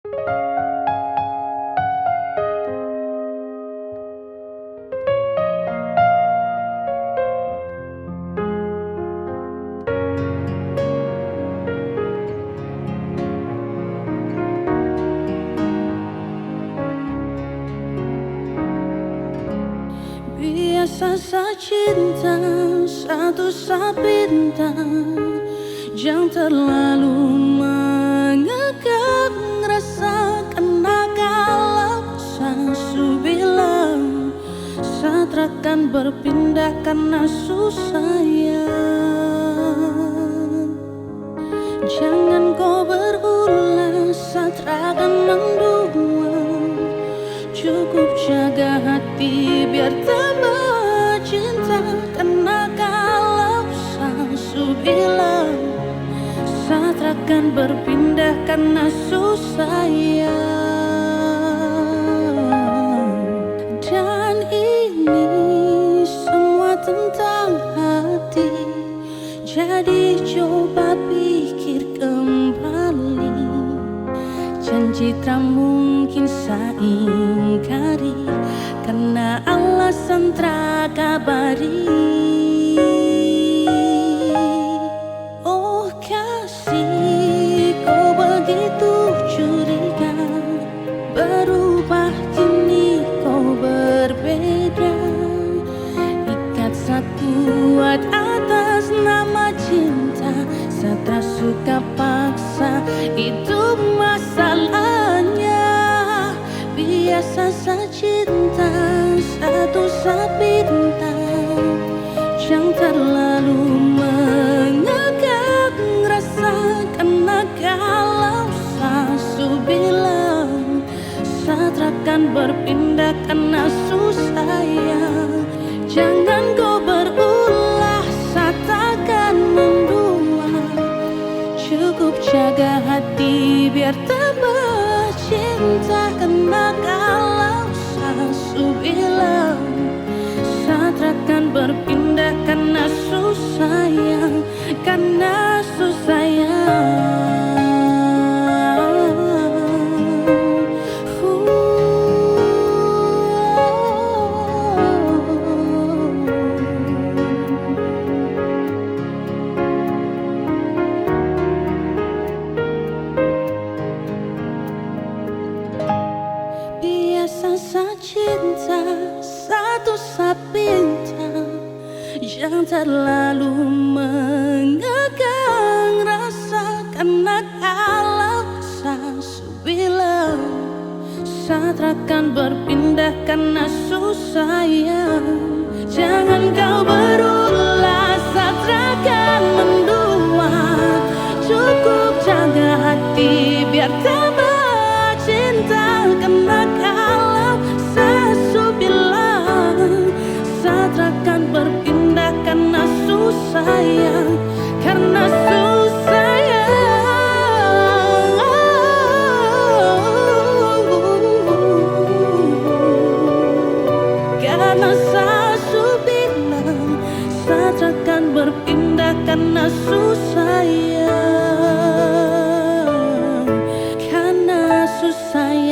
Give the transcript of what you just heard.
Biasa cinta satu bintang, jangan terlalu mengekang rasa, kena kalau sesu bilang saat akan berpindah karena susah ya. Jangan kau berulang saat akan mendua, cukup jaga hati biar tambah cinta. Karena kalau sesu bilang saat akan berpindah karena susah ya. Dan ini semua tentang hati, jadi coba pikir kembali. Janji tak mungkin saya ingkari, karena alasan terkabari. Oh kasih, kau begitu curiga, berubah kini kau berbeda. Ikat satu kuat atas nama cinta, setelah suka paksa itu masalahnya. Biasa cinta satu bintang, jangan terlalu mengekang rasa. Karena kalau sesu bilang saat akan berpindah karena susah ya. Jangan kau berulah saat akan mendua, cukup jaga hati biar tambah cinta. Karena kalau sesu bilang saat akan berpindah karena susah ya, karena susah ya. Biasa cinta satu bintang, jangan terlalu mengekang rasa. Karena kalau sesu bilang saat akan berpindah karena susah ya. Jangan kau berulah saat akan mendua, cukup jaga hati biar tambah cinta. Karena kalau sesu bilang saat akan berpindah karena susah ya, karena susah ya. Karena sesu bilang saat akan berpindah karena susah ya, karena susah ya.